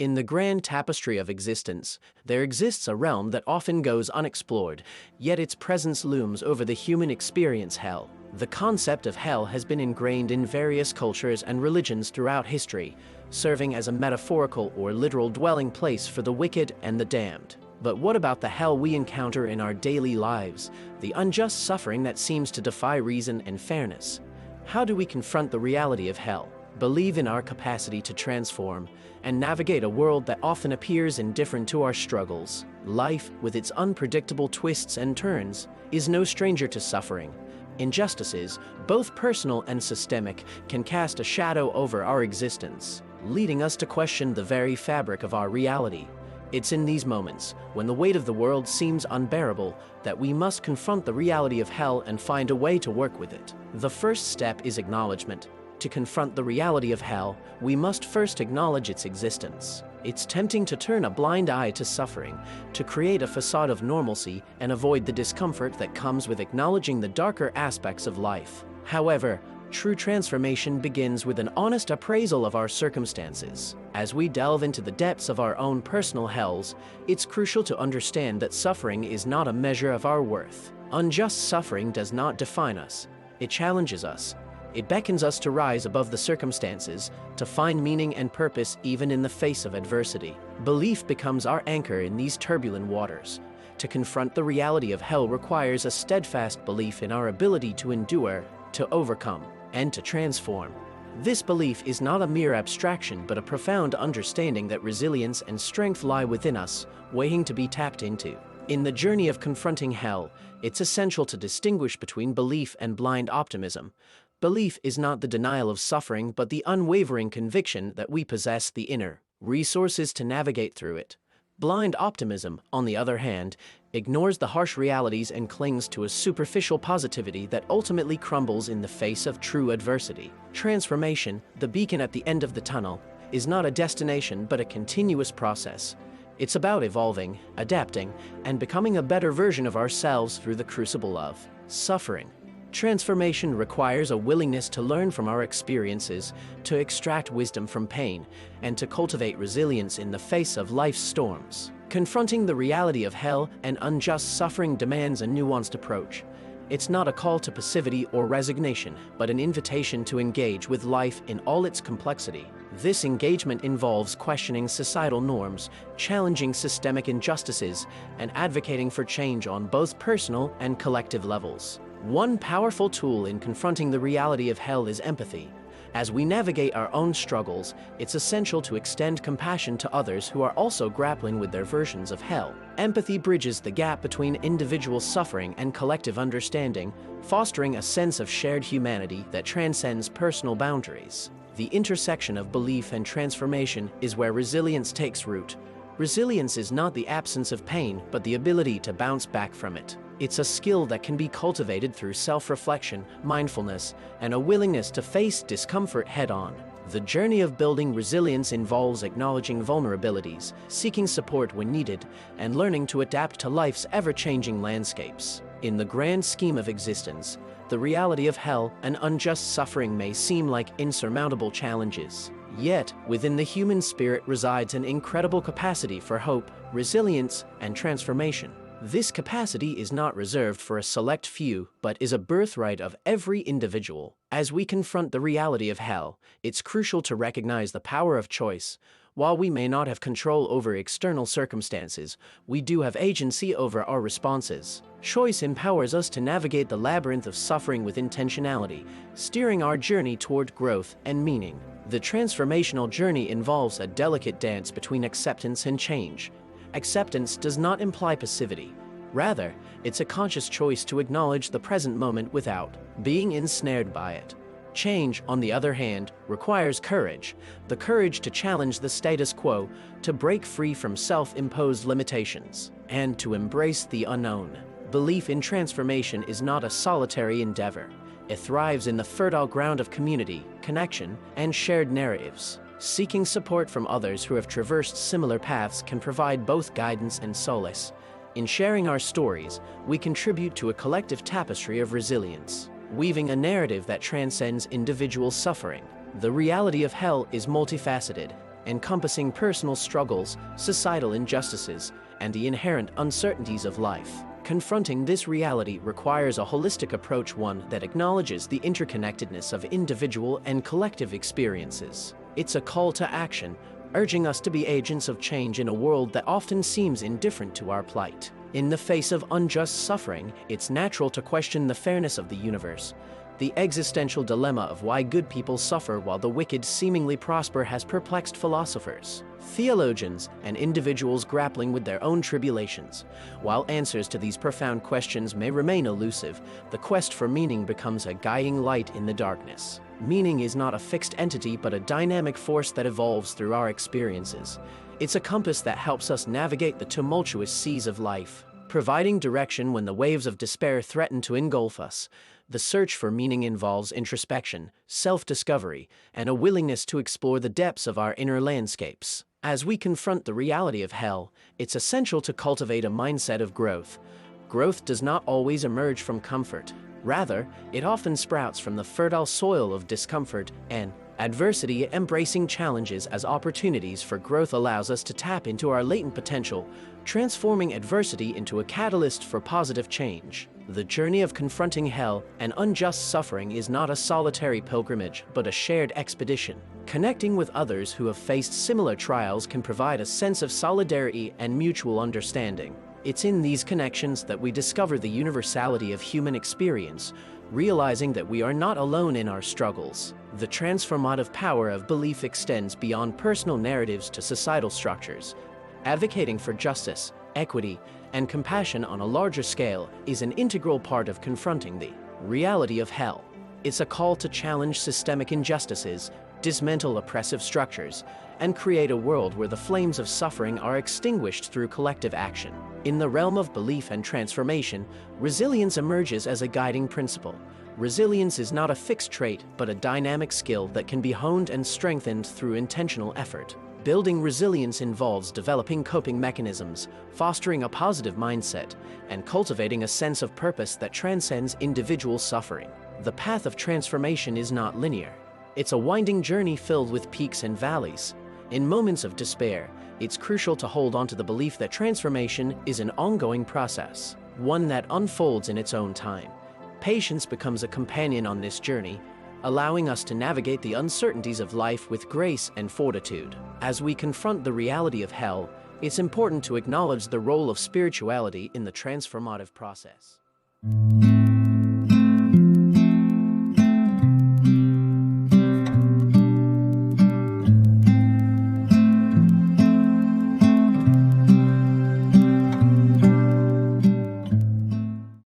In the grand tapestry of existence, there exists a realm that often goes unexplored, yet its presence looms over the human experience: hell. The concept of hell has been ingrained in various cultures and religions throughout history, serving as a metaphorical or literal dwelling place for the wicked and the damned. But what about the hell we encounter in our daily lives, the unjust suffering that seems to defy reason and fairness? How do we confront the reality of hell, believe in our capacity to transform, and navigate a world that often appears indifferent to our struggles? Life, with its unpredictable twists and turns, is no stranger to suffering. Injustices, both personal and systemic, can cast a shadow over our existence, leading us to question the very fabric of our reality. It's in these moments, when the weight of the world seems unbearable, that we must confront the reality of hell and find a way to work with it. The first step is acknowledgement. To confront the reality of hell, we must first acknowledge its existence. It's tempting to turn a blind eye to suffering, to create a facade of normalcy and avoid the discomfort that comes with acknowledging the darker aspects of life. However, true transformation begins with an honest appraisal of our circumstances. As we delve into the depths of our own personal hells, it's crucial to understand that suffering is not a measure of our worth. Unjust suffering does not define us. It challenges us. It beckons us to rise above the circumstances, to find meaning and purpose even in the face of adversity. Belief becomes our anchor in these turbulent waters. To confront the reality of hell requires a steadfast belief in our ability to endure, to overcome, and to transform. This belief is not a mere abstraction but a profound understanding that resilience and strength lie within us, waiting to be tapped into. In the journey of confronting hell, it's essential to distinguish between belief and blind optimism. Belief is not the denial of suffering but the unwavering conviction that we possess the inner resources to navigate through it. Blind optimism, on the other hand, ignores the harsh realities and clings to a superficial positivity that ultimately crumbles in the face of true adversity. Transformation, the beacon at the end of the tunnel, is not a destination but a continuous process. It's about evolving, adapting, and becoming a better version of ourselves through the crucible of suffering. Transformation requires a willingness to learn from our experiences, to extract wisdom from pain, and to cultivate resilience in the face of life's storms. Confronting the reality of hell and unjust suffering demands a nuanced approach. It's not a call to passivity or resignation, but an invitation to engage with life in all its complexity. This engagement involves questioning societal norms, challenging systemic injustices, and advocating for change on both personal and collective levels. One powerful tool in confronting the reality of hell is empathy. As we navigate our own struggles, it's essential to extend compassion to others who are also grappling with their versions of hell. Empathy bridges the gap between individual suffering and collective understanding, fostering a sense of shared humanity that transcends personal boundaries. The intersection of belief and transformation is where resilience takes root. Resilience is not the absence of pain, but the ability to bounce back from it. It's a skill that can be cultivated through self-reflection, mindfulness, and a willingness to face discomfort head-on. The journey of building resilience involves acknowledging vulnerabilities, seeking support when needed, and learning to adapt to life's ever-changing landscapes. In the grand scheme of existence, the reality of hell and unjust suffering may seem like insurmountable challenges. Yet, within the human spirit resides an incredible capacity for hope, resilience, and transformation. This capacity is not reserved for a select few, but is a birthright of every individual. As we confront the reality of hell, it's crucial to recognize the power of choice. While we may not have control over external circumstances, we do have agency over our responses. Choice empowers us to navigate the labyrinth of suffering with intentionality, steering our journey toward growth and meaning. The transformational journey involves a delicate dance between acceptance and change. Acceptance does not imply passivity. Rather, it's a conscious choice to acknowledge the present moment without being ensnared by it. Change, on the other hand, requires courage, the courage to challenge the status quo, to break free from self-imposed limitations, and to embrace the unknown. Belief in transformation is not a solitary endeavor. It thrives in the fertile ground of community, connection, and shared narratives. Seeking support from others who have traversed similar paths can provide both guidance and solace. In sharing our stories, we contribute to a collective tapestry of resilience, weaving a narrative that transcends individual suffering. The reality of hell is multifaceted. encompassing personal struggles, societal injustices, and the inherent uncertainties of life. Confronting this reality requires a holistic approach, one that acknowledges the interconnectedness of individual and collective experiences. It's a call to action, urging us to be agents of change in a world that often seems indifferent to our plight. In the face of unjust suffering, it's natural to question the fairness of the universe. The existential dilemma of why good people suffer while the wicked seemingly prosper has perplexed philosophers, theologians, and individuals grappling with their own tribulations. While answers to these profound questions may remain elusive, the quest for meaning becomes a guiding light in the darkness. Meaning is not a fixed entity but a dynamic force that evolves through our experiences. It's a compass that helps us navigate the tumultuous seas of life, providing direction when the waves of despair threaten to engulf us. The search for meaning involves introspection, self-discovery, and a willingness to explore the depths of our inner landscapes. As we confront the reality of hell, it's essential to cultivate a mindset of growth. Growth does not always emerge from comfort. Rather, it often sprouts from the fertile soil of discomfort and adversity. Embracing challenges as opportunities for growth allows us to tap into our latent potential, transforming adversity into a catalyst for positive change. The journey of confronting hell and unjust suffering is not a solitary pilgrimage, but a shared expedition. Connecting with others who have faced similar trials can provide a sense of solidarity and mutual understanding. It's in these connections that we discover the universality of human experience, realizing that we are not alone in our struggles. The transformative power of belief extends beyond personal narratives to societal structures. Advocating for justice, equity, and compassion on a larger scale is an integral part of confronting the reality of hell. It's a call to challenge systemic injustices, dismantle oppressive structures, and create a world where the flames of suffering are extinguished through collective action. In the realm of belief and transformation, resilience emerges as a guiding principle. Resilience is not a fixed trait, but a dynamic skill that can be honed and strengthened through intentional effort. Building resilience involves developing coping mechanisms, fostering a positive mindset, and cultivating a sense of purpose that transcends individual suffering. The path of transformation is not linear. It's a winding journey filled with peaks and valleys. In moments of despair, it's crucial to hold on to the belief that transformation is an ongoing process, one that unfolds in its own time. Patience becomes a companion on this journey, allowing us to navigate the uncertainties of life with grace and fortitude. As we confront the reality of hell, it's important to acknowledge the role of spirituality in the transformative process.